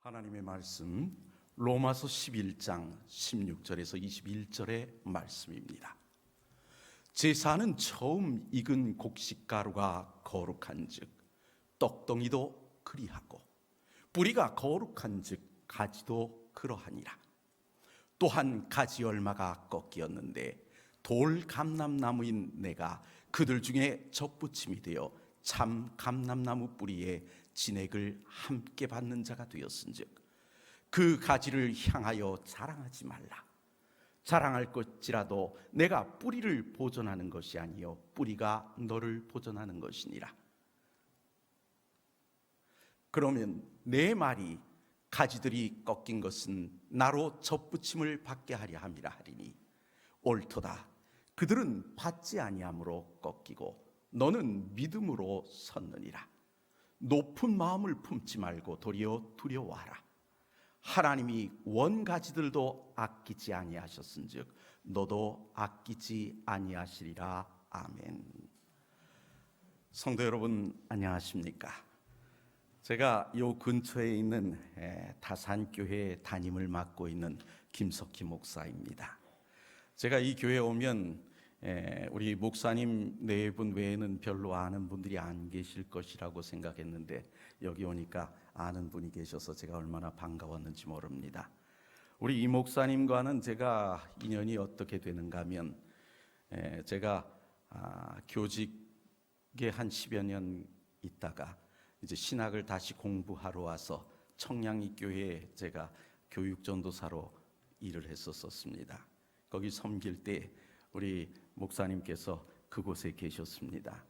하나님의 말씀 로마서 11장 16절에서 21절의 말씀입니다. 제사는 처음 익은 곡식가루가 거룩한즉 떡덩이도 그리하고 뿌리가 거룩한즉 가지도 그러하니라. 또한 가지 열마가 꺾이었는데 돌 감람나무인 내가 그들 중에 접붙임이 되어 참 감람나무 뿌리에 진액을 함께 받는 자가 되었은즉 그 가지를 향하여 자랑하지 말라. 자랑할 것이라도 내가 뿌리를 보존하는 것이 아니요 뿌리가 너를 보존하는 것이니라. 그러면 내 말이 가지들이 꺾인 것은 나로 접붙임을 받게 하려 함이라 하리니 옳도다. 그들은 받지 아니함으로 꺾이고 너는 믿음으로 섰느니라. 높은 마음을 품지 말고 도리어 두려워하라. 하나님이 원가지들도 아끼지 아니하셨은즉 너도 아끼지 아니하시리라. 아멘. 성도 여러분 안녕하십니까? 제가 요 근처에 있는 다산교회 담임을 맡고 있는 김석희 목사입니다. 제가 이 교회에 오면 우리 목사님 네 분 외에는 별로 아는 분들이 안 계실 것이라고 생각했는데 여기 오니까 아는 분이 계셔서 제가 얼마나 반가웠는지 모릅니다. 우리 이 목사님과는 제가 인연이 어떻게 되는가 하면 제가 교직에 한 10여 년 있다가 이제 신학을 다시 공부하러 와서 청량리교회에 제가 교육전도사로 일을 했었습니다. 거기 섬길 때 우리 목사님께서 그곳에 계셨습니다.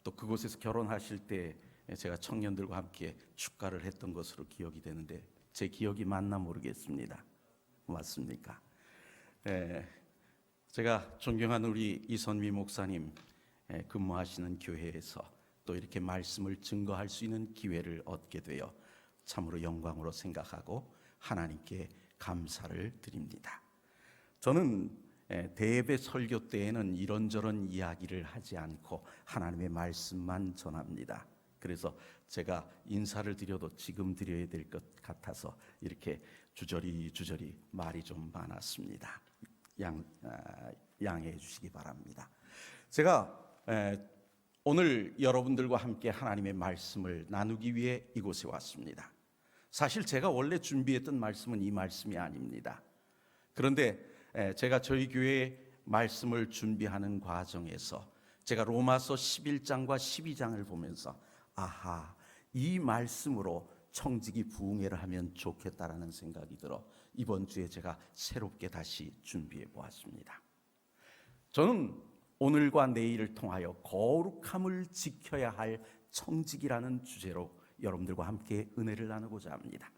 또 그곳에서 결혼하실 때 제가 청년들과 함께 축가를 했던 것으로 기억이 되는데 제 기억이 맞나 모르겠습니다. 맞습니까? 제가 존경하는 우리 이선미 목사님 근무하시는 교회에서 또 이렇게 말씀을 증거할 수 있는 기회를 얻게 되어 참으로 영광으로 생각하고 하나님께 감사를 드립니다. 저는 대예배 설교 때에는 이런저런 이야기를 하지 않고 하나님의 말씀만 전합니다. 그래서 제가 인사를 드려도 지금 드려야 될 것 같아서 이렇게 주저리 말이 좀 많았습니다. 양해해 주시기 바랍니다. 제가 오늘 여러분들과 함께 하나님의 말씀을 나누기 위해 이곳에 왔습니다. 사실 제가 원래 준비했던 말씀은 이 말씀이 아닙니다. 그런데 제가 저희 교회 말씀을 준비하는 과정에서 제가 로마서 11장과 12장을 보면서 아하, 이 말씀으로 청지기 부흥회를 하면 좋겠다라는 생각이 들어 이번 주에 제가 새롭게 다시 준비해 보았습니다. 저는 오늘과 내일을 통하여 거룩함을 지켜야 할 청지기라는 주제로 여러분들과 함께 은혜를 나누고자 합니다.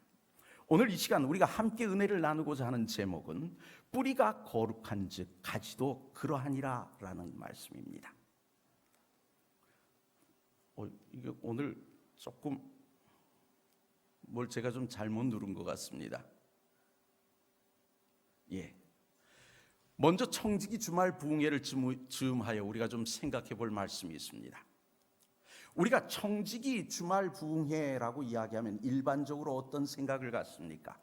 오늘 이 시간 우리가 함께 은혜를 나누고자 하는 제목은 뿌리가 거룩한즉 가지도 그러하니라 라는 말씀입니다. 이게 오늘 조금 뭘 제가 좀 잘못 누른 것 같습니다. 먼저 청지기 주말 부흥회를 즈음하여 우리가 좀 생각해 볼 말씀이 있습니다. 우리가 청지기 주말 부흥회라고 이야기하면 일반적으로 어떤 생각을 갖습니까?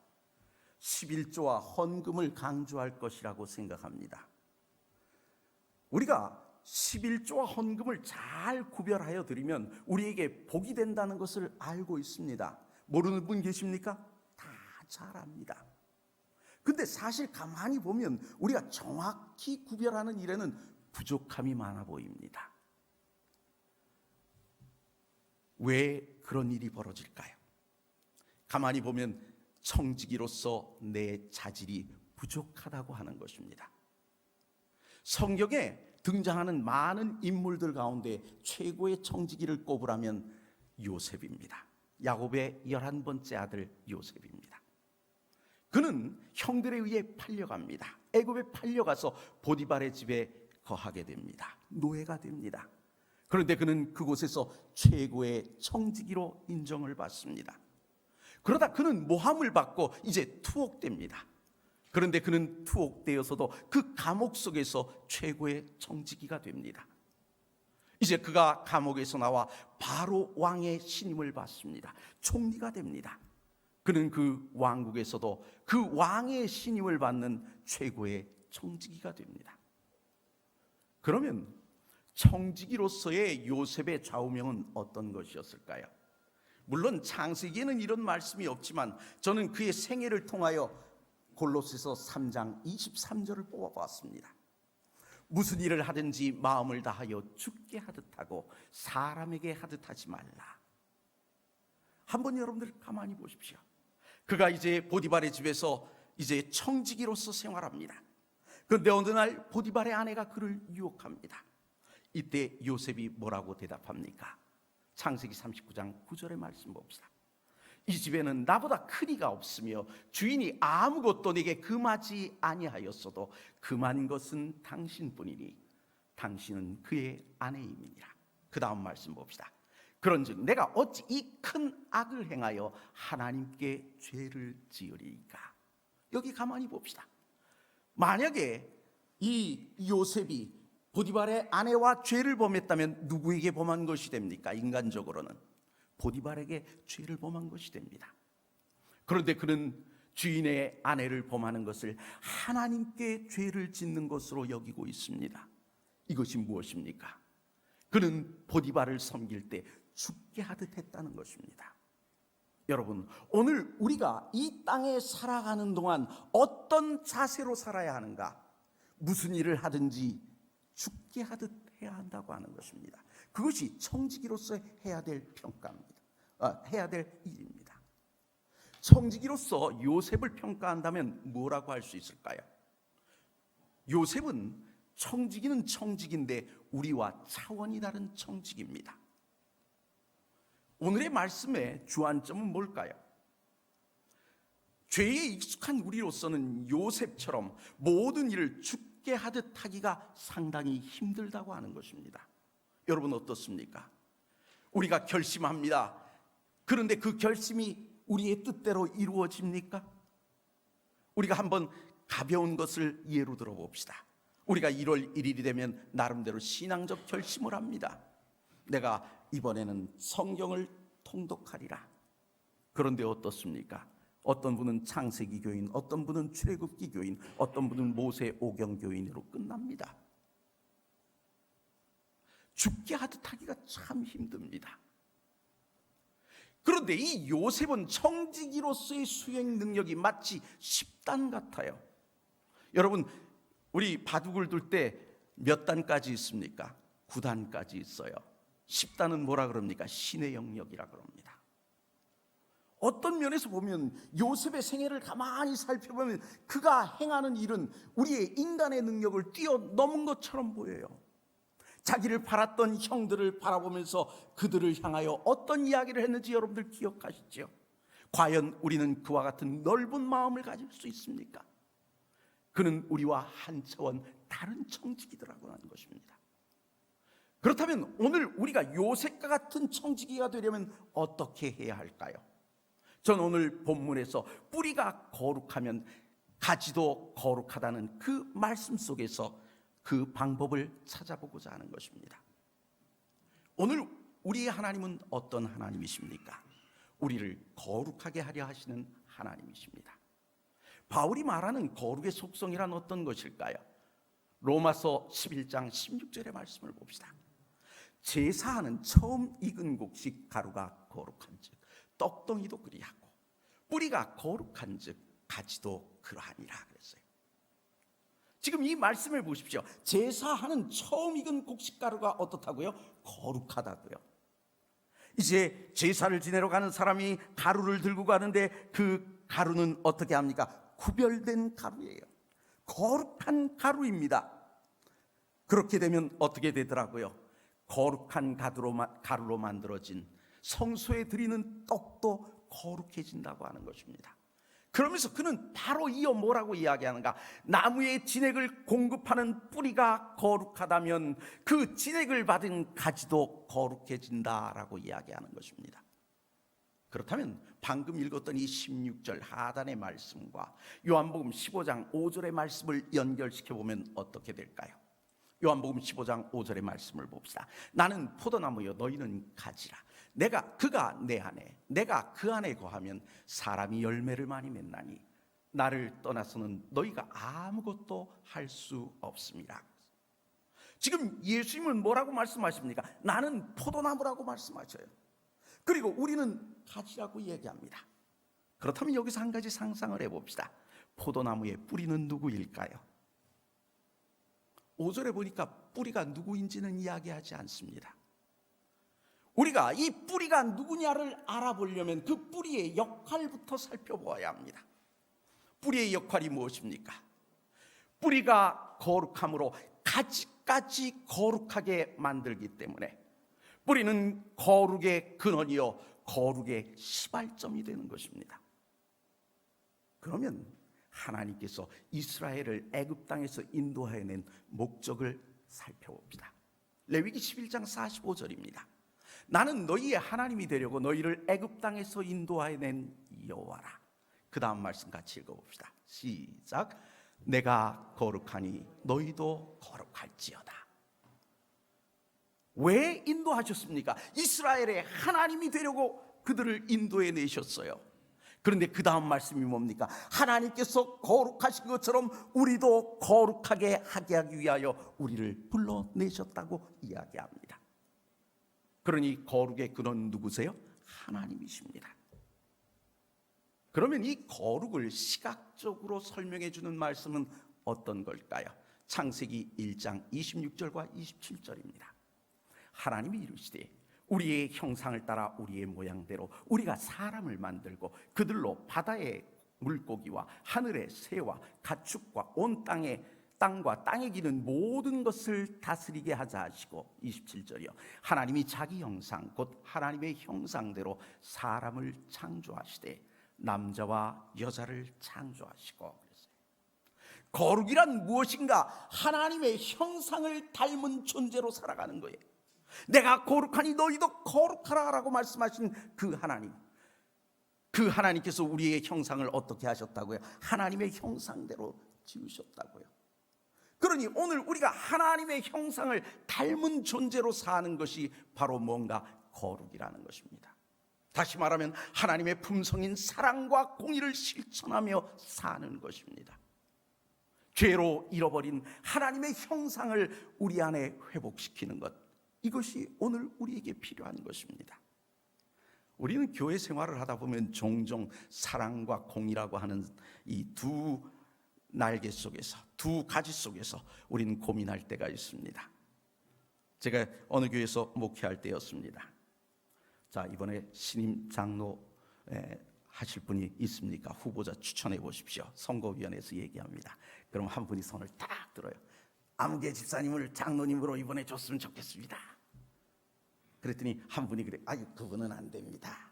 11조와 헌금을 강조할 것이라고 생각합니다. 우리가 11조와 헌금을 잘 구별하여 드리면 우리에게 복이 된다는 것을 알고 있습니다. 모르는 분 계십니까? 다 잘 압니다. 근데 사실 가만히 보면 우리가 정확히 구별하는 일에는 부족함이 많아 보입니다. 왜 그런 일이 벌어질까요? 가만히 보면 청지기로서 내 자질이 부족하다고 하는 것입니다. 성경에 등장하는 많은 인물들 가운데 최고의 청지기를 꼽으라면 요셉입니다. 야곱의 11번째 아들 요셉입니다. 그는 형들에 의해 팔려갑니다. 애굽에 팔려가서 보디발의 집에 거하게 됩니다. 노예가 됩니다. 그런데 그는 그곳에서 최고의 청지기로 인정을 받습니다. 그러다 그는 모함을 받고 이제 투옥됩니다. 그런데 그는 투옥되어서도 그 감옥 속에서 최고의 청지기가 됩니다. 이제 그가 감옥에서 나와 바로 왕의 신임을 받습니다. 총리가 됩니다. 그는 그 왕국에서도 그 왕의 신임을 받는 최고의 청지기가 됩니다. 그러면 청지기로서의 요셉의 좌우명은 어떤 것이었을까요? 물론 창세기에는 이런 말씀이 없지만 저는 그의 생애를 통하여 골로새서 3장 23절을 뽑아봤습니다. 무슨 일을 하든지 마음을 다하여 주께 하듯 하고 사람에게 하듯 하지 말라. 한번 여러분들 가만히 보십시오. 그가 이제 보디발의 집에서 이제 청지기로서 생활합니다. 그런데 어느 날 보디발의 아내가 그를 유혹합니다. 이때 요셉이 뭐라고 대답합니까? 창세기 39장 9절의 말씀 봅시다. 이 집에는 나보다 큰 이가 없으며 주인이 아무것도 내게 금하지 아니하였어도 금한 것은 당신뿐이니 당신은 그의 아내임이니라. 그 다음 말씀 봅시다. 그런즉 내가 어찌 이 큰 악을 행하여 하나님께 죄를 지으리이까. 여기 가만히 봅시다. 만약에 이 요셉이 보디발의 아내와 죄를 범했다면 누구에게 범한 것이 됩니까? 인간적으로는 보디발에게 죄를 범한 것이 됩니다. 그런데 그는 주인의 아내를 범하는 것을 하나님께 죄를 짓는 것으로 여기고 있습니다. 이것이 무엇입니까? 그는 보디발을 섬길 때 죽게 하듯 했다는 것입니다. 여러분, 오늘 우리가 이 땅에 살아가는 동안 어떤 자세로 살아야 하는가? 무슨 일을 하든지 죽게 하듯 해야 한다고 하는 것입니다. 그것이 청지기로서 해야 될 평가입니다. 해야 될 일입니다. 청지기로서 요셉을 평가한다면 뭐라고 할 수 있을까요? 요셉은 청지기는 청지기인데 우리와 차원이 다른 청지기입니다. 오늘의 말씀의 주안점은 뭘까요? 죄에 익숙한 우리로서는 요셉처럼 모든 일을 죽게 하듯 하기가 상당히 힘들다고 하는 것입니다. 여러분 어떻습니까? 우리가 결심합니다. 그런데 그 결심이 우리의 뜻대로 이루어집니까? 우리가 한번 가벼운 것을 예로 들어봅시다. 우리가 1월 1일이 되면 나름대로 신앙적 결심을 합니다. 내가 이번에는 성경을 통독하리라. 그런데 어떻습니까? 어떤 분은 창세기 교인, 어떤 분은 출애굽기 교인, 어떤 분은 모세 오경 교인으로 끝납니다. 죽게 하듯 하기가 참 힘듭니다. 그런데 이 요셉은 청지기로서의 수행 능력이 마치 10단 같아요. 여러분, 우리 바둑을 둘 때 몇 단까지 있습니까? 9단까지 있어요. 10단은 뭐라 그럽니까? 신의 영역이라 그럽니다. 어떤 면에서 보면 요셉의 생애를 가만히 살펴보면 그가 행하는 일은 우리의 인간의 능력을 뛰어넘은 것처럼 보여요. 자기를 팔았던 형들을 바라보면서 그들을 향하여 어떤 이야기를 했는지 여러분들 기억하시죠? 과연 우리는 그와 같은 넓은 마음을 가질 수 있습니까? 그는 우리와 한 차원 다른 청지기더라고 하는 것입니다. 그렇다면 오늘 우리가 요셉과 같은 청지기가 되려면 어떻게 해야 할까요? 전 오늘 본문에서 뿌리가 거룩하면 가지도 거룩하다는 그 말씀 속에서 그 방법을 찾아보고자 하는 것입니다. 오늘 우리의 하나님은 어떤 하나님이십니까? 우리를 거룩하게 하려 하시는 하나님이십니다. 바울이 말하는 거룩의 속성이란 어떤 것일까요? 로마서 11장 16절의 말씀을 봅시다. 제사하는 처음 익은 곡식 가루가 거룩한즉 떡덩이도 그리하고 뿌리가 거룩한즉 가지도 그러하니라 그랬어요. 지금 이 말씀을 보십시오. 제사하는 처음 익은 곡식가루가 어떻다고요? 거룩하다고요. 이제 제사를 지내러 가는 사람이 가루를 들고 가는데 그 가루는 어떻게 합니까? 구별된 가루예요. 거룩한 가루입니다. 그렇게 되면 어떻게 되더라고요? 거룩한 가루로 만들어진 성소에 드리는 떡도 거룩해진다고 하는 것입니다. 그러면서 그는 바로 이어 뭐라고 이야기하는가? 나무의 진액을 공급하는 뿌리가 거룩하다면 그 진액을 받은 가지도 거룩해진다라고 이야기하는 것입니다. 그렇다면 방금 읽었던 이 16절 하단의 말씀과 요한복음 15장 5절의 말씀을 연결시켜 보면 어떻게 될까요? 요한복음 15장 5절의 말씀을 봅시다. 나는 포도나무여 너희는 가지라. 그가 내 안에, 내가 그 안에 거하면 사람이 열매를 많이 맺나니 나를 떠나서는 너희가 아무것도 할 수 없습니다. 지금 예수님은 뭐라고 말씀하십니까? 나는 포도나무라고 말씀하셔요. 그리고 우리는 가지라고 얘기합니다. 그렇다면 여기서 한 가지 상상을 해봅시다. 포도나무의 뿌리는 누구일까요? 5절에 보니까 뿌리가 누구인지는 이야기하지 않습니다. 우리가 이 뿌리가 누구냐를 알아보려면 그 뿌리의 역할부터 살펴보아야 합니다. 뿌리의 역할이 무엇입니까? 뿌리가 거룩함으로 가지까지 거룩하게 만들기 때문에 뿌리는 거룩의 근원이요 거룩의 시발점이 되는 것입니다. 그러면 하나님께서 이스라엘을 애굽 땅에서 인도해낸 목적을 살펴봅시다. 레위기 11장 45절입니다. 나는 너희의 하나님이 되려고 너희를 애굽 땅에서 인도해낸 여호와라. 그 다음 말씀 같이 읽어봅시다. 시작. 내가 거룩하니 너희도 거룩할지어다. 왜 인도하셨습니까? 이스라엘의 하나님이 되려고 그들을 인도해 내셨어요. 그런데 그 다음 말씀이 뭡니까? 하나님께서 거룩하신 것처럼 우리도 거룩하게 하게 하기 위하여 우리를 불러내셨다고 이야기합니다. 그러니 거룩의 근원 누구세요? 하나님이십니다. 그러면 이 거룩을 시각적으로 설명해 주는 말씀은 어떤 걸까요? 창세기 1장 26절과 27절입니다. 하나님이 이르시되 우리의 형상을 따라 우리의 모양대로 우리가 사람을 만들고 그들로 바다의 물고기와 하늘의 새와 가축과 온 땅과 땅에 기는 모든 것을 다스리게 하자 하시고 27절이요. 하나님이 자기 형상 곧 하나님의 형상대로 사람을 창조하시되 남자와 여자를 창조하시고 그랬어요. 거룩이란 무엇인가? 하나님의 형상을 닮은 존재로 살아가는 거예요. 내가 거룩하니 너희도 거룩하라 라고 말씀하신 그 하나님, 그 하나님께서 우리의 형상을 어떻게 하셨다고요? 하나님의 형상대로 지으셨다고요. 그러니 오늘 우리가 하나님의 형상을 닮은 존재로 사는 것이 바로 뭔가 거룩이라는 것입니다. 다시 말하면 하나님의 품성인 사랑과 공의를 실천하며 사는 것입니다. 죄로 잃어버린 하나님의 형상을 우리 안에 회복시키는 것, 이것이 오늘 우리에게 필요한 것입니다. 우리는 교회 생활을 하다 보면 종종 사랑과 공의라고 하는 이 두 날개 속에서, 두 가지 속에서 우리는 고민할 때가 있습니다. 제가 어느 교회에서 목회할 때였습니다. 자, 이번에 신임 장로 하실 분이 있습니까? 후보자 추천해 보십시오. 선거위원회에서 얘기합니다. 그럼 한 분이 손을 딱 들어요. 아무개 집사님을 장로님으로 이번에 줬으면 좋겠습니다. 그랬더니 한 분이 그래. 아유, 그분은 안 됩니다.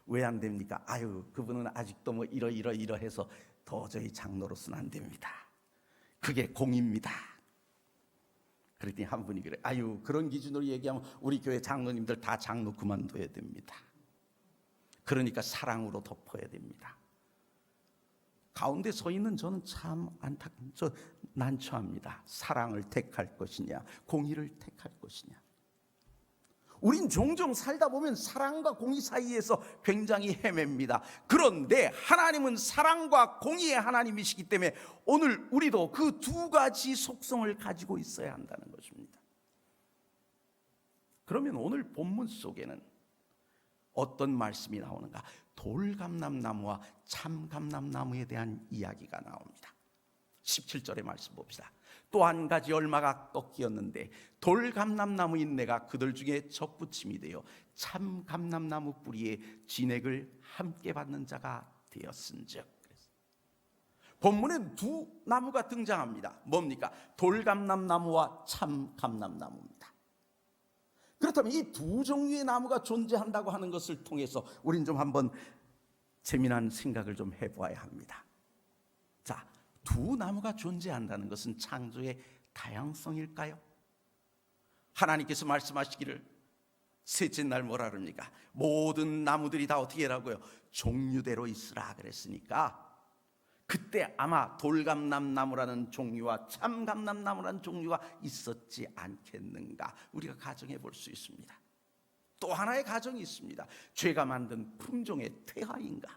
왜 안 됩니까? 아유, 그분은 아직도 뭐 이러해서 도저히 장로로서는 안 됩니다. 그게 공입니다. 그랬더니 한 분이 그래. 아유, 그런 기준으로 얘기하면 우리 교회 장로님들 다 장로 그만둬야 됩니다. 그러니까 사랑으로 덮어야 됩니다. 가운데 서 있는 저는 참 난처합니다. 사랑을 택할 것이냐, 공의를 택할 것이냐. 우린 종종 살다 보면 사랑과 공의 사이에서 굉장히 헤맵니다. 그런데 하나님은 사랑과 공의의 하나님이시기 때문에 오늘 우리도 그 두 가지 속성을 가지고 있어야 한다는 것입니다. 그러면 오늘 본문 속에는 어떤 말씀이 나오는가? 돌감람나무와 참감람나무에 대한 이야기가 나옵니다. 17절의 말씀 봅시다. 또 한 가지 열마가 꺾이었는데 돌감람나무인 내가 그들 중에 접붙임이 되어 참감람나무 뿌리에 진액을 함께 받는 자가 되었은즉. 본문엔 두 나무가 등장합니다. 뭡니까? 돌감람나무와 참감람나무입니다. 그렇다면 이 두 종류의 나무가 존재한다고 하는 것을 통해서 우린 좀 한번 재미난 생각을 좀 해보아야 합니다. 자, 두 나무가 존재한다는 것은 창조의 다양성일까요? 하나님께서 말씀하시기를 셋째 날 뭐라 그럽니까? 모든 나무들이 다 어떻게 하라고요? 종류대로 있으라 그랬으니까 그때 아마 돌감람나무라는 종류와 참감람나무라는 종류가 있었지 않겠는가 우리가 가정해 볼 수 있습니다. 또 하나의 가정이 있습니다. 죄가 만든 품종의 퇴화인가?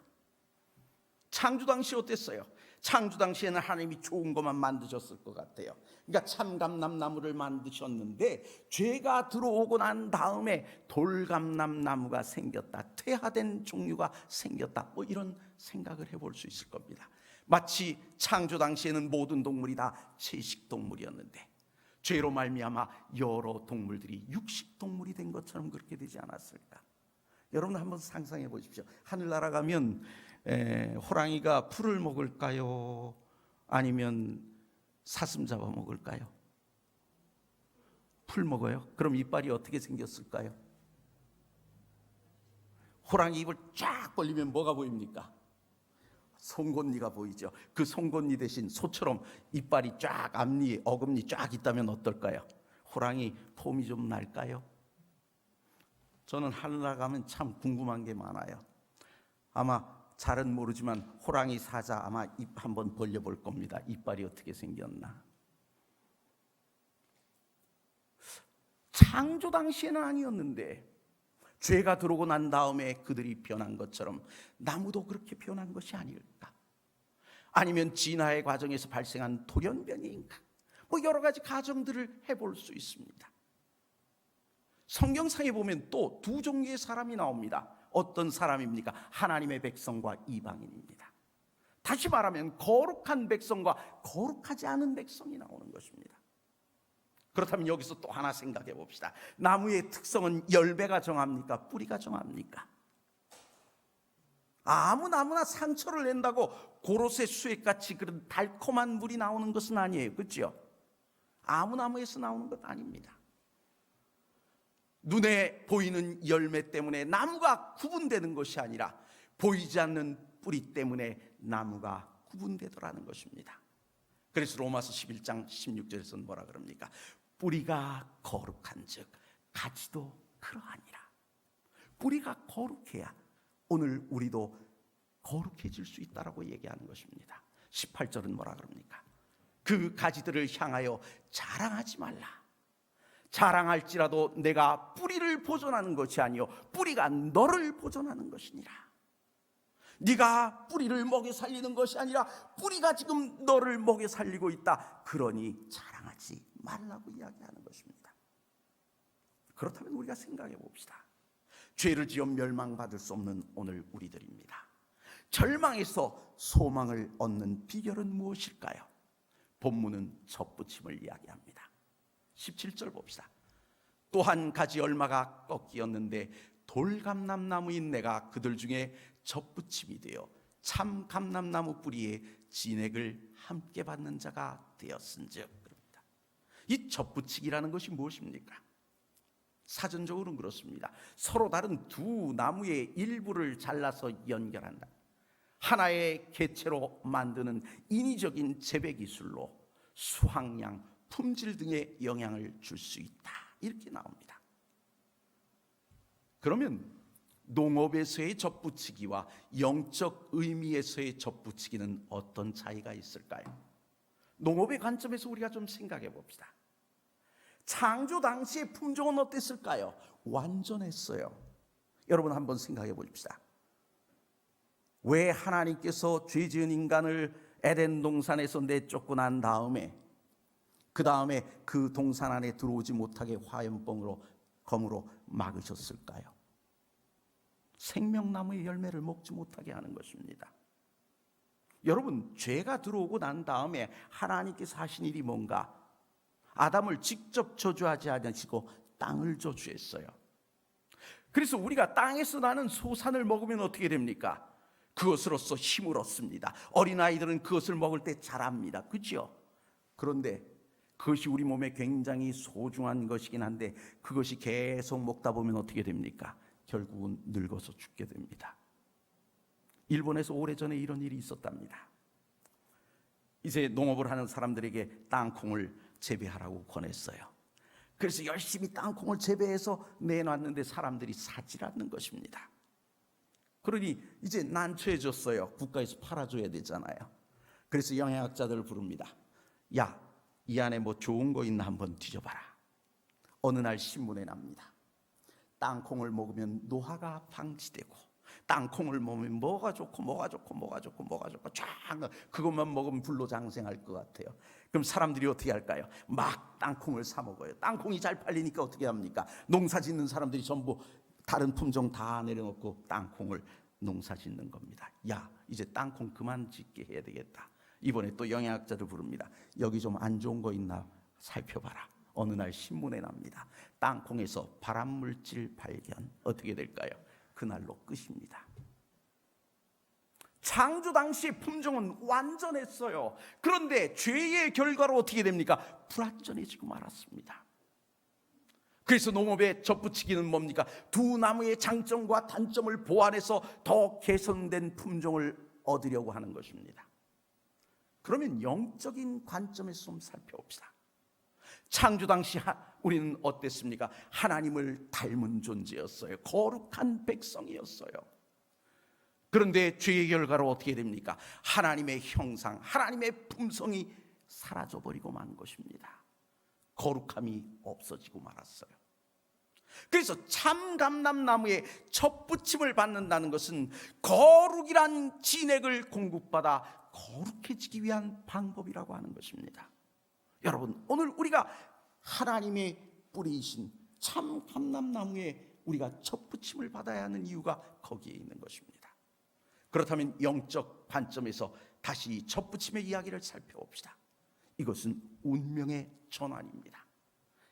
창조 당시 어땠어요? 창조 당시에는 하나님이 좋은 것만 만드셨을 것 같아요. 그러니까 참감람나무를 만드셨는데 죄가 들어오고 난 다음에 돌감람나무가 생겼다, 퇴화된 종류가 생겼다, 뭐 이런 생각을 해볼 수 있을 겁니다. 마치 창조 당시에는 모든 동물이 다 채식동물이었는데 죄로 말미암아 여러 동물들이 육식동물이 된 것처럼 그렇게 되지 않았을까? 여러분 한번 상상해 보십시오. 하늘나라 가면 호랑이가 풀을 먹을까요? 아니면 사슴 잡아 먹을까요? 풀 먹어요? 그럼 이빨이 어떻게 생겼을까요? 호랑이 입을 쫙 벌리면 뭐가 보입니까? 송곳니가 보이죠. 그 송곳니 대신 소처럼 이빨이 쫙, 앞니, 어금니 쫙 있다면 어떨까요? 호랑이 폼이 좀 날까요? 저는 하늘나라 가면 참 궁금한 게 많아요. 아마 잘은 모르지만 호랑이 사자 아마 입 한번 벌려볼 겁니다. 이빨이 어떻게 생겼나. 창조 당시에는 아니었는데 죄가 들어오고 난 다음에 그들이 변한 것처럼 나무도 그렇게 변한 것이 아닐까? 아니면 진화의 과정에서 발생한 돌연변이인가? 뭐 여러 가지 가정들을 해볼 수 있습니다. 성경상에 보면 또 두 종류의 사람이 나옵니다. 어떤 사람입니까? 하나님의 백성과 이방인입니다. 다시 말하면 거룩한 백성과 거룩하지 않은 백성이 나오는 것입니다. 그렇다면 여기서 또 하나 생각해 봅시다. 나무의 특성은 열매가 정합니까? 뿌리가 정합니까? 아무 나무나 상처를 낸다고 고로쇠 수액같이 그런 달콤한 물이 나오는 것은 아니에요. 그렇죠? 아무 나무에서 나오는 것 아닙니다. 눈에 보이는 열매 때문에 나무가 구분되는 것이 아니라 보이지 않는 뿌리 때문에 나무가 구분되더라는 것입니다. 그래서 로마서 11장 16절에서는 뭐라 그럽니까? 뿌리가 거룩한즉 가지도 그러하니라. 뿌리가 거룩해야 오늘 우리도 거룩해질 수 있다라고 얘기하는 것입니다. 18절은 뭐라 그럽니까? 그 가지들을 향하여 자랑하지 말라. 자랑할지라도 내가 뿌리를 보존하는 것이 아니요 뿌리가 너를 보존하는 것이니라. 네가 뿌리를 먹여 살리는 것이 아니라 뿌리가 지금 너를 먹여 살리고 있다. 그러니 자랑하지 말라고 이야기하는 것입니다. 그렇다면 우리가 생각해 봅시다. 죄를 지어 멸망받을 수 없는 오늘 우리들입니다. 절망에서 소망을 얻는 비결은 무엇일까요? 본문은 접붙임을 이야기합니다. 17절 봅시다. 또 한 가지 얼마가 꺾이었는데 돌감람나무인 내가 그들 중에 접붙임이 되어 참 감람나무 뿌리에 진액을 함께 받는 자가 되었은즉. 이 접붙이기라는 것이 무엇입니까? 사전적으로는 그렇습니다. 서로 다른 두 나무의 일부를 잘라서 연결한다. 하나의 개체로 만드는 인위적인 재배 기술로 수확량, 품질 등의 영향을 줄 수 있다. 이렇게 나옵니다. 그러면 농업에서의 접붙이기와 영적 의미에서의 접붙이기는 어떤 차이가 있을까요? 농업의 관점에서 우리가 좀 생각해 봅시다. 창조 당시의 품종은 어땠을까요? 완전했어요. 여러분 한번 생각해 봅시다. 왜 하나님께서 죄 지은 인간을 에덴 동산에서 내쫓고 난 다음에 그 다음에 그 동산 안에 들어오지 못하게 화염병으로 검으로 막으셨을까요? 생명나무의 열매를 먹지 못하게 하는 것입니다. 여러분, 죄가 들어오고 난 다음에 하나님께서 하신 일이 뭔가? 아담을 직접 저주하지 않으시고 땅을 저주했어요. 그래서 우리가 땅에서 나는 소산을 먹으면 어떻게 됩니까? 그것으로서 힘을 얻습니다. 어린아이들은 그것을 먹을 때 자랍니다. 그렇죠? 그런데 그것이 우리 몸에 굉장히 소중한 것이긴 한데 그것이 계속 먹다 보면 어떻게 됩니까? 결국은 늙어서 죽게 됩니다. 일본에서 오래전에 이런 일이 있었답니다. 이제 농업을 하는 사람들에게 땅콩을 재배하라고 권했어요. 그래서 열심히 땅콩을 재배해서 내놨는데 사람들이 사질 않는 것입니다. 그러니 이제 난처해졌어요. 국가에서 팔아줘야 되잖아요. 그래서 영양학자들을 부릅니다. 야, 이 안에 뭐 좋은 거 있나 한번 뒤져봐라. 어느 날 신문에 납니다. 땅콩을 먹으면 노화가 방지되고, 땅콩을 먹으면 뭐가 좋고 쫙 그것만 먹으면 불로장생할 것 같아요. 그럼 사람들이 어떻게 할까요? 막 땅콩을 사 먹어요. 땅콩이 잘 팔리니까 어떻게 합니까? 농사 짓는 사람들이 전부 다른 품종 다 내려놓고 땅콩을 농사 짓는 겁니다. 야, 이제 땅콩 그만 짓게 해야 되겠다. 이번에 또 영양학자들 부릅니다. 여기 좀 안 좋은 거 있나 살펴봐라. 어느 날 신문에 납니다. 땅콩에서 발암물질 발견. 어떻게 될까요? 그날로 끝입니다. 창조 당시 품종은 완전했어요. 그런데 죄의 결과로 어떻게 됩니까? 불완전해지고 말았습니다. 그래서 농업의 접붙이기는 뭡니까? 두 나무의 장점과 단점을 보완해서 더 개선된 품종을 얻으려고 하는 것입니다. 그러면 영적인 관점에서 좀 살펴봅시다. 창조 당시 우리는 어땠습니까? 하나님을 닮은 존재였어요. 거룩한 백성이었어요. 그런데 죄의 결과로 어떻게 됩니까? 하나님의 형상, 하나님의 품성이 사라져버리고 만 것입니다. 거룩함이 없어지고 말았어요. 그래서 참감람나무에 첩붙임을 받는다는 것은 거룩이란 진액을 공급받아 거룩해지기 위한 방법이라고 하는 것입니다. 여러분, 오늘 우리가 하나님의 뿌리이신 참감람나무에 우리가 첩붙임을 받아야 하는 이유가 거기에 있는 것입니다. 그렇다면 영적 관점에서 다시 첩붙임의 이야기를 살펴봅시다. 이것은 운명의 전환입니다.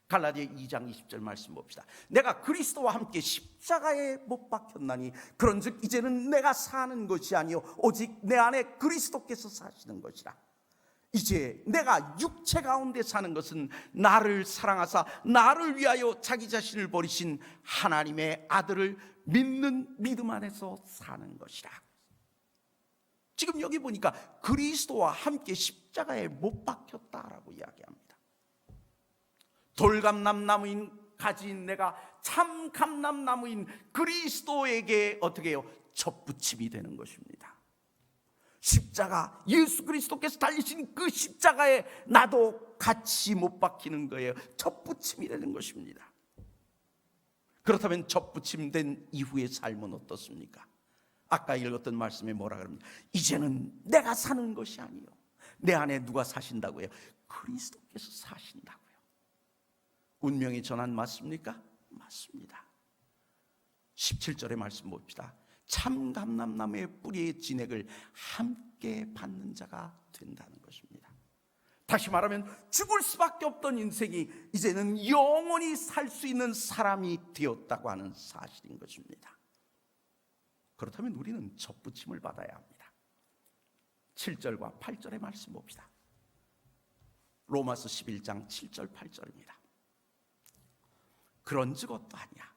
갈라디아 2장 20절 말씀 봅시다. 내가 그리스도와 함께 십자가에 못 박혔나니 그런즉 이제는 내가 사는 것이 아니요 오직 내 안에 그리스도께서 사시는 것이라. 이제 내가 육체 가운데 사는 것은 나를 사랑하사 나를 위하여 자기 자신을 버리신 하나님의 아들을 믿는 믿음 안에서 사는 것이라. 지금 여기 보니까 그리스도와 함께 십자가에 못 박혔다라고 이야기합니다. 돌감람나무인 가지인 내가 참감람나무인 그리스도에게 어떻게 해요? 첩붙임이 되는 것입니다. 십자가, 예수 그리스도께서 달리신 그 십자가에 나도 같이 못 박히는 거예요. 첩붙임이 되는 것입니다. 그렇다면 첩붙임된 이후의 삶은 어떻습니까? 아까 읽었던 말씀에 뭐라 그럽니까? 이제는 내가 사는 것이 아니요 내 안에 누가 사신다고요? 그리스도께서 사신다고요. 운명의 전환 맞습니까? 맞습니다. 17절의 말씀 봅시다. 참감람나무의 뿌리의 진액을 함께 받는 자가 된다는 것입니다. 다시 말하면 죽을 수밖에 없던 인생이 이제는 영원히 살 수 있는 사람이 되었다고 하는 사실인 것입니다. 그렇다면 우리는 첩붙임을 받아야 합니다. 7절과 8절의 말씀 봅시다. 로마서 11장 7절 8절입니다. 그런즉 어떠하냐?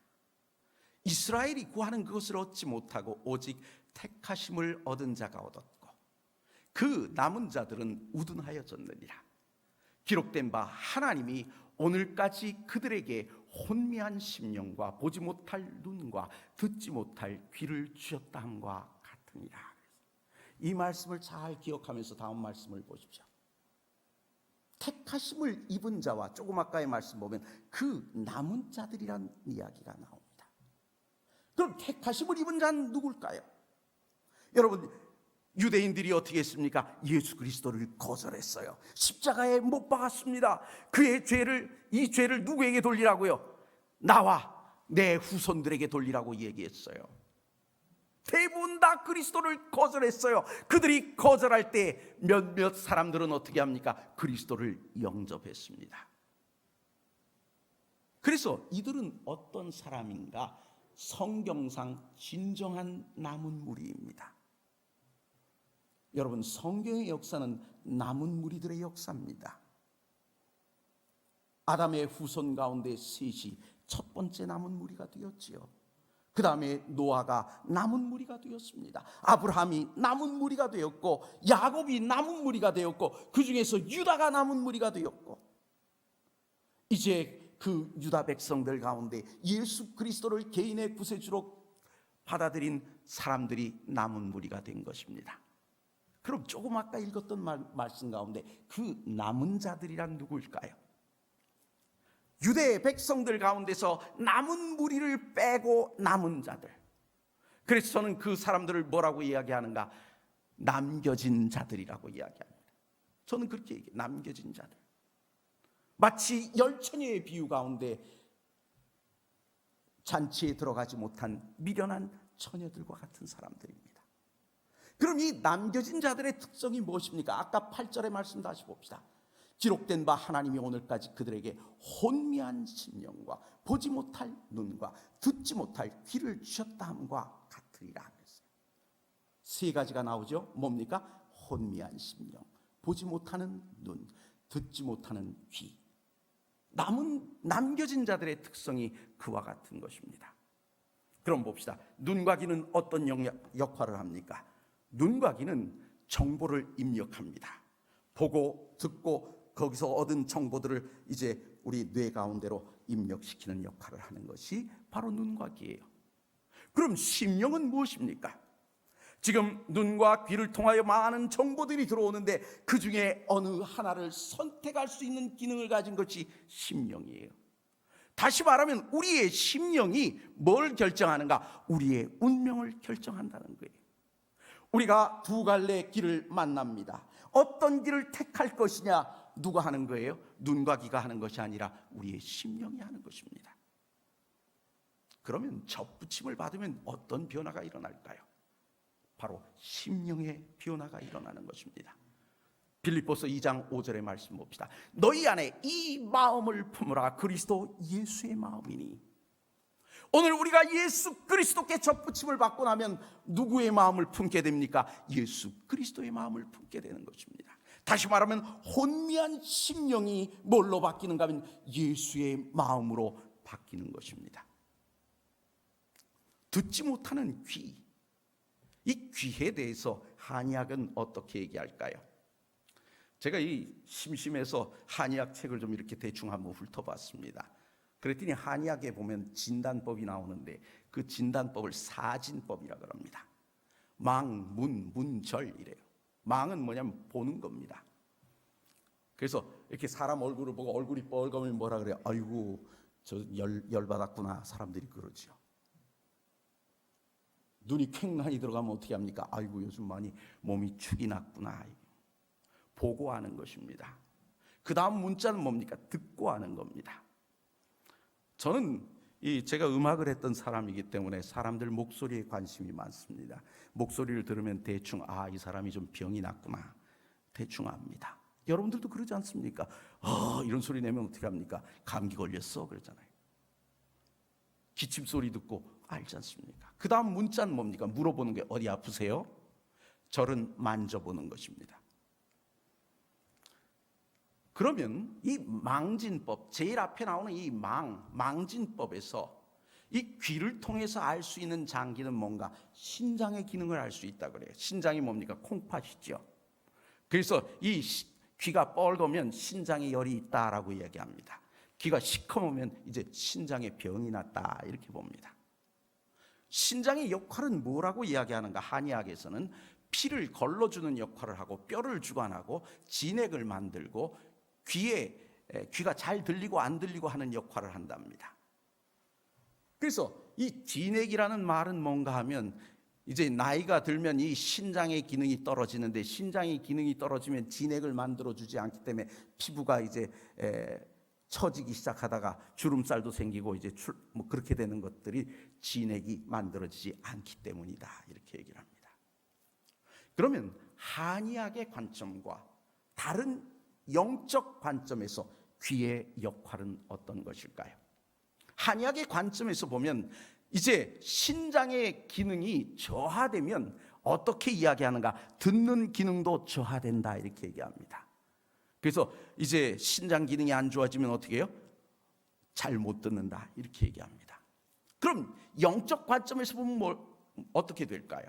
이스라엘이 구하는 그것을 얻지 못하고 오직 택하심을 얻은 자가 얻었고 그 남은 자들은 우둔하여졌느니라. 기록된 바 하나님이 오늘까지 그들에게 혼미한 심령과 보지 못할 눈과 듣지 못할 귀를 주셨다 함과 같으니라. 이 말씀을 잘 기억하면서 다음 말씀을 보십시오. 택하심을 입은 자와 조금 아까의 말씀 보면 그 남은 자들이란 이야기가 나옵니다. 그럼 택하심을 입은 자는 누굴까요? 여러분, 유대인들이 어떻게 했습니까? 예수 그리스도를 거절했어요. 십자가에 못 박았습니다. 그의 죄를, 이 죄를 누구에게 돌리라고요? 나와 내 후손들에게 돌리라고 얘기했어요. 대부분 다 그리스도를 거절했어요. 그들이 거절할 때 몇몇 사람들은 어떻게 합니까? 그리스도를 영접했습니다. 그래서 이들은 어떤 사람인가? 성경상 진정한 남은 무리입니다. 여러분, 성경의 역사는 남은 무리들의 역사입니다. 아담의 후손 가운데 셋이 첫 번째 남은 무리가 되었지요. 그 다음에 노아가 남은 무리가 되었습니다. 아브라함이 남은 무리가 되었고 야곱이 남은 무리가 되었고 그 중에서 유다가 남은 무리가 되었고 이제 그 유다 백성들 가운데 예수 그리스도를 개인의 구세주로 받아들인 사람들이 남은 무리가 된 것입니다. 그럼 조금 아까 읽었던 말씀 가운데 그 남은 자들이란 누구일까요? 유대 백성들 가운데서 남은 무리를 빼고 남은 자들. 그래서 저는 그 사람들을 뭐라고 이야기하는가? 남겨진 자들이라고 이야기합니다. 저는 그렇게 얘기해요. 남겨진 자들. 마치 열처녀의 비유 가운데 잔치에 들어가지 못한 미련한 처녀들과 같은 사람들입니다. 그럼 이 남겨진 자들의 특성이 무엇입니까? 아까 8절의 말씀 다시 봅시다. 기록된 바 하나님이 오늘까지 그들에게 혼미한 심령과 보지 못할 눈과 듣지 못할 귀를 주셨다 함과 같으리라 하면서 세 가지가 나오죠. 뭡니까? 혼미한 심령, 보지 못하는 눈, 듣지 못하는 귀. 남겨진 자들의 특성이 그와 같은 것입니다. 그럼 봅시다. 눈과 귀는 어떤 역할을 합니까? 눈과 귀는 정보를 입력합니다. 보고 듣고 거기서 얻은 정보들을 이제 우리 뇌 가운데로 입력시키는 역할을 하는 것이 바로 눈과 귀예요. 그럼 심령은 무엇입니까? 지금 눈과 귀를 통하여 많은 정보들이 들어오는데 그 중에 어느 하나를 선택할 수 있는 기능을 가진 것이 심령이에요. 다시 말하면 우리의 심령이 뭘 결정하는가? 우리의 운명을 결정한다는 거예요. 우리가 두 갈래 길을 만납니다. 어떤 길을 택할 것이냐? 누가 하는 거예요? 눈과 귀가 하는 것이 아니라 우리의 심령이 하는 것입니다. 그러면 접붙임을 받으면 어떤 변화가 일어날까요? 바로 심령의 변화가 일어나는 것입니다. 빌립보서 2장 5절의 말씀 봅시다. 너희 안에 이 마음을 품으라. 그리스도 예수의 마음이니. 오늘 우리가 예수 그리스도께 접붙임을 받고 나면 누구의 마음을 품게 됩니까? 예수 그리스도의 마음을 품게 되는 것입니다. 다시 말하면 혼미한 심령이 뭘로 바뀌는가 하면 예수의 마음으로 바뀌는 것입니다. 듣지 못하는 귀, 이 귀에 대해서 한의학은 어떻게 얘기할까요? 제가 이 심심해서 한의학 책을 좀 이렇게 대충 한번 훑어봤습니다. 그랬더니 한의학에 보면 진단법이 나오는데 그 진단법을 사진법이라고 합니다. 망, 문, 문절 이래요. 망은 뭐냐면 보는 겁니다. 그래서 이렇게 사람 얼굴을 보고 얼굴이 뻘거면 뭐라 그래요? 아이고 저 열받았구나 사람들이 그러죠. 눈이 쾡만이 들어가면 어떻게 합니까? 아이고 요즘 많이 몸이 축이 났구나. 보고 하는 것입니다. 그 다음 문자는 뭡니까? 듣고 하는 겁니다. 저는 제가 음악을 했던 사람이기 때문에 사람들 목소리에 관심이 많습니다. 목소리를 들으면 대충 이 사람이 좀 병이 났구나 대충 압니다. 여러분들도 그러지 않습니까? 이런 소리 내면 어떻게 합니까? 감기 걸렸어 그러잖아요. 기침 소리 듣고 알지 않습니까? 그 다음 문자는 뭡니까? 물어보는 게 어디 아프세요? 저는 만져보는 것입니다. 그러면 이 망진법, 제일 앞에 나오는 이 망진법에서 이 귀를 통해서 알 수 있는 장기는 뭔가? 신장의 기능을 알 수 있다 그래요. 신장이 뭡니까? 콩팥이죠. 그래서 이 귀가 뻘거면 신장에 열이 있다라고 이야기합니다. 귀가 시커매면 이제 신장에 병이 났다 이렇게 봅니다. 신장의 역할은 뭐라고 이야기하는가? 한의학에서는 피를 걸러주는 역할을 하고 뼈를 주관하고 진액을 만들고 귀가 잘 들리고 안 들리고 하는 역할을 한답니다. 그래서 이 진액이라는 말은 뭔가 하면 이제 나이가 들면 이 신장의 기능이 떨어지는데 신장의 기능이 떨어지면 진액을 만들어주지 않기 때문에 피부가 이제 처지기 시작하다가 주름살도 생기고 이제 그렇게 되는 것들이 진액이 만들어지지 않기 때문이다 이렇게 얘기를 합니다. 그러면 한의학의 관점과 다른 영적 관점에서 귀의 역할은 어떤 것일까요? 한의학의 관점에서 보면 이제 신장의 기능이 저하되면 어떻게 이야기하는가? 듣는 기능도 저하된다 이렇게 얘기합니다. 그래서 이제 신장 기능이 안 좋아지면 어떻게 해요? 잘 못 듣는다 이렇게 얘기합니다. 그럼 영적 관점에서 보면 어떻게 될까요?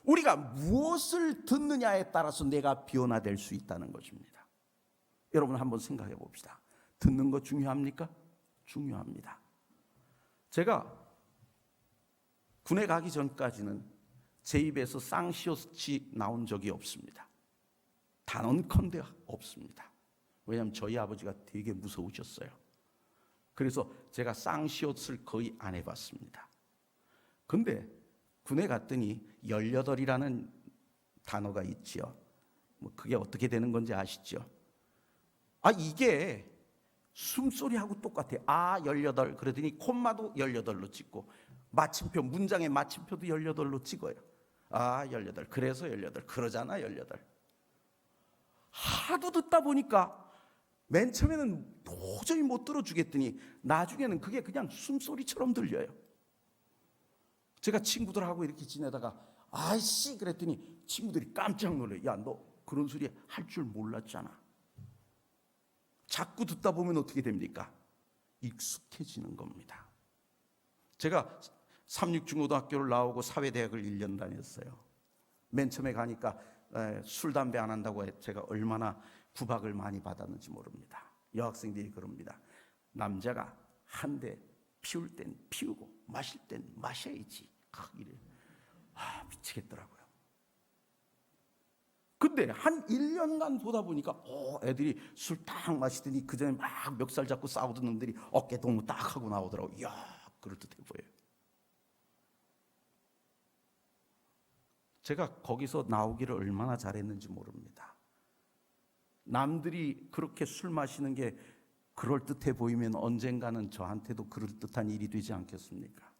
우리가 무엇을 듣느냐에 따라서 내가 변화될 수 있다는 것입니다. 여러분 한번 생각해 봅시다. 듣는 거 중요합니까? 중요합니다. 제가 군에 가기 전까지는 제 입에서 쌍시옷이 나온 적이 없습니다. 단언컨대 없습니다. 왜냐하면 저희 아버지가 되게 무서우셨어요. 그래서 제가 쌍시옷을 거의 안 해봤습니다. 근데 군에 갔더니 18이라는 단어가 있지요. 뭐 그게 어떻게 되는 건지 아시죠? 이게 숨소리하고 똑같아요. 18 그러더니 콤마도 18로 찍고 마침표, 문장의 마침표도 18로 찍어요. 18 그래서 18 그러잖아 18. 하도 듣다 보니까 맨 처음에는 도저히 못 들어주겠더니 나중에는 그게 그냥 숨소리처럼 들려요. 제가 친구들하고 이렇게 지내다가 아이씨 그랬더니 친구들이 깜짝 놀래요. 야, 너 그런 소리 할 줄 몰랐잖아. 자꾸 듣다 보면 어떻게 됩니까? 익숙해지는 겁니다. 제가 삼육중고등학교를 나오고 사회대학을 1년 다녔어요. 맨 처음에 가니까 술, 담배 안 한다고 제가 얼마나 구박을 많이 받았는지 모릅니다. 여학생들이 그럽니다. 남자가 한 대 피울 땐 피우고 마실 땐 마셔야지. 이래. 미치겠더라고요. 근데 한 1년간 보다 보니까 애들이 술 딱 마시더니 그전에 막 멱살 잡고 싸우던 놈들이 어깨 동무 딱 하고 나오더라고요. 이야, 그럴듯해 보여요. 제가 거기서 나오기를 얼마나 잘했는지 모릅니다. 남들이 그렇게 술 마시는 게 그럴듯해 보이면 언젠가는 저한테도 그럴듯한 일이 되지 않겠습니까?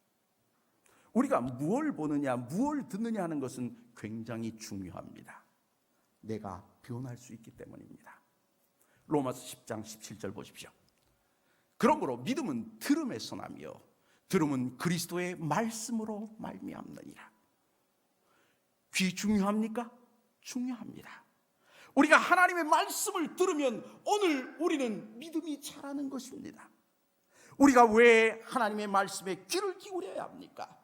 우리가 무엇을 보느냐, 무엇을 듣느냐 하는 것은 굉장히 중요합니다. 내가 변할 수 있기 때문입니다. 로마서 10장 17절 보십시오. 그러므로 믿음은 들음에서 나며 들음은 그리스도의 말씀으로 말미암느니라. 귀 중요합니까? 중요합니다. 우리가 하나님의 말씀을 들으면 오늘 우리는 믿음이 자라는 것입니다. 우리가 왜 하나님의 말씀에 귀를 기울여야 합니까?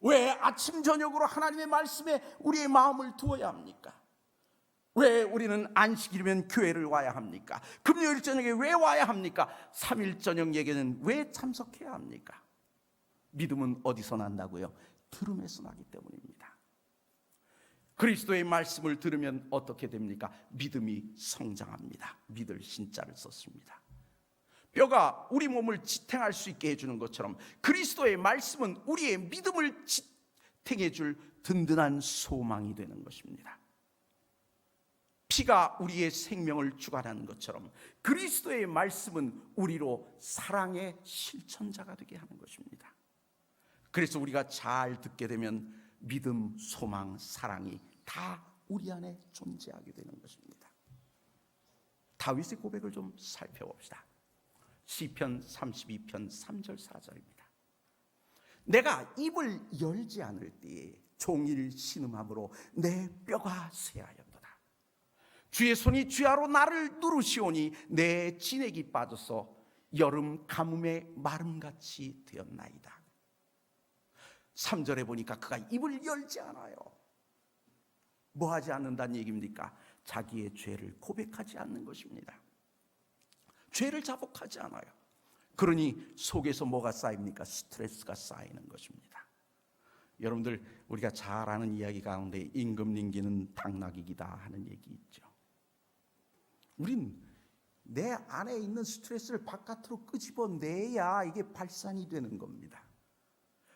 왜 아침 저녁으로 하나님의 말씀에 우리의 마음을 두어야 합니까? 왜 우리는 안식일이면 교회를 와야 합니까? 금요일 저녁에 왜 와야 합니까? 3일 저녁 예배는 왜 참석해야 합니까? 믿음은 어디서 난다고요? 들음에서 나기 때문입니다. 그리스도의 말씀을 들으면 어떻게 됩니까? 믿음이 성장합니다. 믿을 신자를 썼습니다. 뼈가 우리 몸을 지탱할 수 있게 해주는 것처럼 그리스도의 말씀은 우리의 믿음을 지탱해 줄 든든한 소망이 되는 것입니다. 피가 우리의 생명을 주관하는 것처럼 그리스도의 말씀은 우리로 사랑의 실천자가 되게 하는 것입니다. 그래서 우리가 잘 듣게 되면 믿음, 소망, 사랑이 다 우리 안에 존재하게 되는 것입니다. 다윗의 고백을 좀 살펴봅시다. 시편 32편 3절 4절입니다. 내가 입을 열지 않을 때에 종일 신음함으로 내 뼈가 쇠하였도다. 주의 손이 주야로 나를 누르시오니 내 진액이 빠져서 여름 가뭄의 마름같이 되었나이다. 3절에 보니까 그가 입을 열지 않아요. 뭐 하지 않는다는 얘기입니까? 자기의 죄를 고백하지 않는 것입니다. 죄를 자복하지 않아요. 그러니 속에서 뭐가 쌓입니까? 스트레스가 쌓이는 것입니다. 여러분들 우리가 잘 아는 이야기 가운데 임금 님기는 당나귀이다 하는 얘기 있죠. 우린 내 안에 있는 스트레스를 바깥으로 끄집어내야 이게 발산이 되는 겁니다.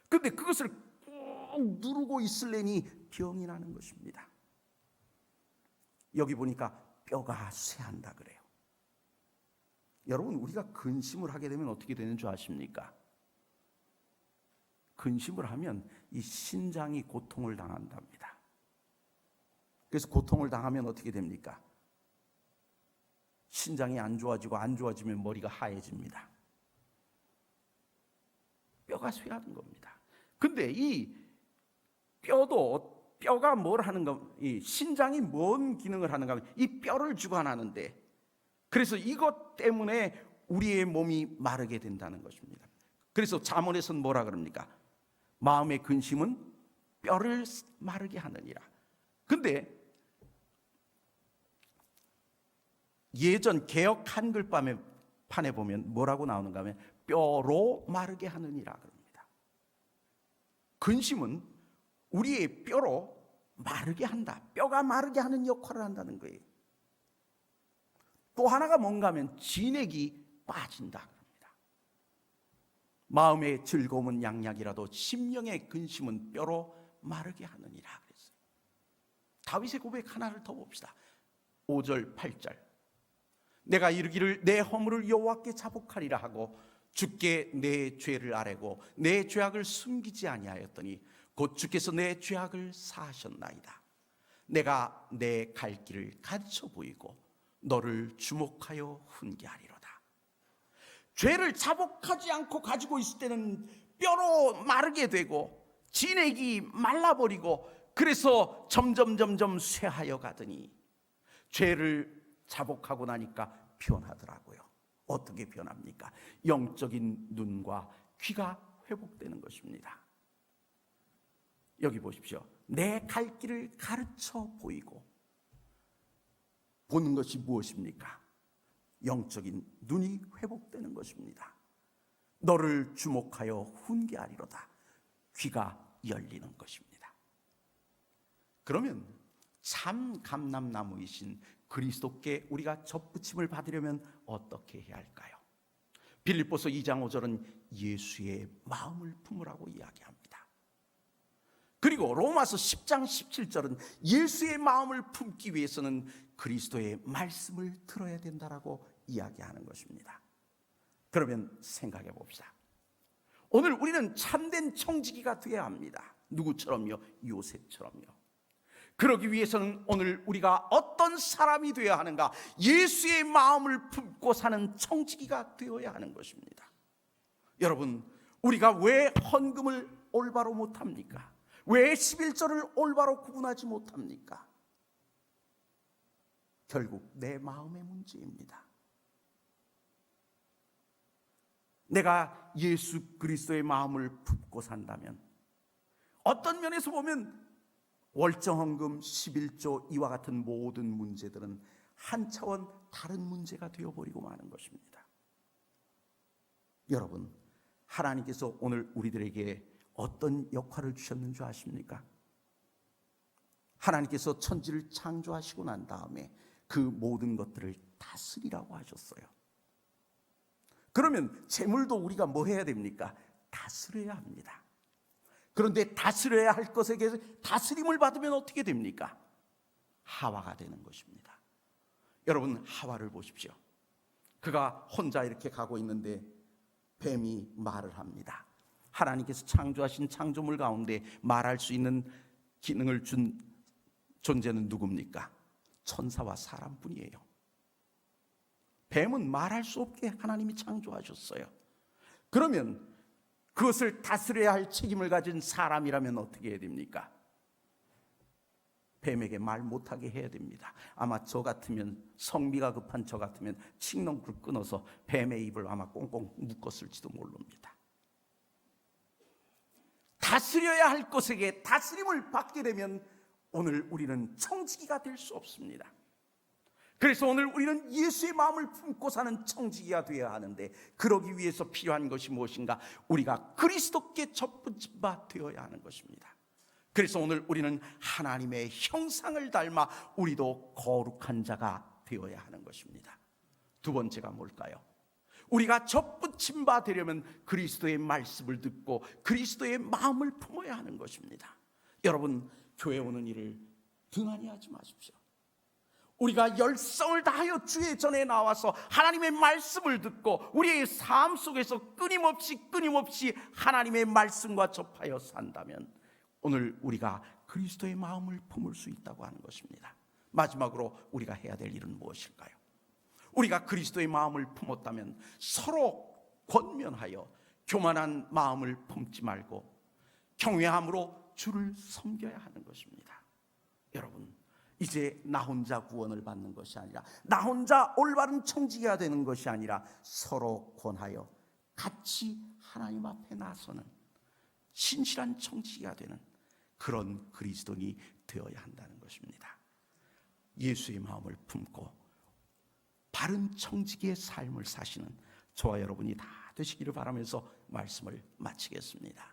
그런데 그것을 꾹 누르고 있으려니 병이 나는 것입니다. 여기 보니까 뼈가 쇠한다 그래요. 여러분 우리가 근심을 하게 되면 어떻게 되는 줄 아십니까? 근심을 하면 이 신장이 고통을 당한답니다. 그래서 고통을 당하면 어떻게 됩니까? 신장이 안 좋아지고 안 좋아지면 머리가 하얘집니다. 뼈가 쇠하는 겁니다. 근데 이 뼈가 뭘 하는가? 이 신장이 뭔 기능을 하는가 하면 이 뼈를 주관하는데, 그래서 이것 때문에 우리의 몸이 마르게 된다는 것입니다. 그래서 잠언에서는 뭐라 그럽니까? 마음의 근심은 뼈를 마르게 하느니라. 근데 예전 개역 한글판에 보면 뭐라고 나오는가 하면 뼈로 마르게 하느니라 그럽니다. 근심은 우리의 뼈로 마르게 한다. 뼈가 마르게 하는 역할을 한다는 거예요. 또 하나가 뭔가 하면 진액이 빠진다 그럽니다. 마음의 즐거움은 양약이라도 심령의 근심은 뼈로 마르게 하느니라 그랬어요. 다윗의 고백 하나를 더 봅시다. 5절 8절. 내가 이르기를 내 허물을 여호와께 자복하리라 하고 주께 내 죄를 아뢰고 내 죄악을 숨기지 아니하였더니 곧 주께서 내 죄악을 사하셨나이다. 내가 내 갈 길을 가르쳐 보이고 너를 주목하여 훈계하리로다. 죄를 자복하지 않고 가지고 있을 때는 뼈로 마르게 되고 진액이 말라버리고 그래서 점점 쇠하여 가더니 죄를 자복하고 나니까 변하더라고요. 어떻게 변합니까? 영적인 눈과 귀가 회복되는 것입니다. 여기 보십시오. 내 갈 길을 가르쳐 보이고, 보는 것이 무엇입니까? 영적인 눈이 회복되는 것입니다. 너를 주목하여 훈계하리로다. 귀가 열리는 것입니다. 그러면 참 감람나무이신 그리스도께 우리가 접붙임을 받으려면 어떻게 해야 할까요? 빌립보서 2장 5절은 예수의 마음을 품으라고 이야기합니다. 그리고 로마서 10장 17절은 예수의 마음을 품기 위해서는 그리스도의 말씀을 들어야 된다라고 이야기하는 것입니다. 그러면 생각해 봅시다. 오늘 우리는 참된 청지기가 되어야 합니다. 누구처럼요? 요셉처럼요. 그러기 위해서는 오늘 우리가 어떤 사람이 되어야 하는가? 예수의 마음을 품고 사는 청지기가 되어야 하는 것입니다. 여러분, 우리가 왜 헌금을 올바로 못합니까? 왜 11조를 올바로 구분하지 못합니까? 결국 내 마음의 문제입니다. 내가 예수 그리스도의 마음을 품고 산다면 어떤 면에서 보면 월정헌금 11조 이와 같은 모든 문제들은 한 차원 다른 문제가 되어버리고 마는 것입니다. 여러분, 하나님께서 오늘 우리들에게 어떤 역할을 주셨는 줄 아십니까? 하나님께서 천지를 창조하시고 난 다음에 그 모든 것들을 다스리라고 하셨어요. 그러면 재물도 우리가 뭐 해야 됩니까? 다스려야 합니다. 그런데 다스려야 할 것에 대해서 다스림을 받으면 어떻게 됩니까? 하와가 되는 것입니다. 여러분, 하와를 보십시오. 그가 혼자 이렇게 가고 있는데 뱀이 말을 합니다. 하나님께서 창조하신 창조물 가운데 말할 수 있는 기능을 준 존재는 누굽니까? 천사와 사람뿐이에요. 뱀은 말할 수 없게 하나님이 창조하셨어요. 그러면 그것을 다스려야 할 책임을 가진 사람이라면 어떻게 해야 됩니까? 뱀에게 말 못하게 해야 됩니다. 아마 저 같으면, 성미가 급한 저 같으면 칡농쿨 끊어서 뱀의 입을 아마 꽁꽁 묶었을지도 모릅니다. 다스려야 할 것에게 다스림을 받게 되면 오늘 우리는 청지기가 될 수 없습니다. 그래서 오늘 우리는 예수의 마음을 품고 사는 청지기가 되어야 하는데, 그러기 위해서 필요한 것이 무엇인가? 우리가 그리스도께 접붙임 바 되어야 하는 것입니다. 그래서 오늘 우리는 하나님의 형상을 닮아 우리도 거룩한 자가 되어야 하는 것입니다. 두 번째가 뭘까요? 우리가 접붙임 바 되려면 그리스도의 말씀을 듣고 그리스도의 마음을 품어야 하는 것입니다. 여러분, 교회 오는 일을 등한히 하지 마십시오. 우리가 열성을 다하여 주의 전에 나와서 하나님의 말씀을 듣고 우리의 삶 속에서 끊임없이 하나님의 말씀과 접하여 산다면 오늘 우리가 그리스도의 마음을 품을 수 있다고 하는 것입니다. 마지막으로 우리가 해야 될 일은 무엇일까요? 우리가 그리스도의 마음을 품었다면 서로 권면하여 교만한 마음을 품지 말고 경외함으로 주를 섬겨야 하는 것입니다. 여러분, 이제 나 혼자 구원을 받는 것이 아니라, 나 혼자 올바른 청지기가 되는 것이 아니라 서로 권하여 같이 하나님 앞에 나서는 신실한 청지기가 되는 그런 그리스도인이 되어야 한다는 것입니다. 예수의 마음을 품고 바른 청지기의 삶을 사시는 저와 여러분이 다 되시기를 바라면서 말씀을 마치겠습니다.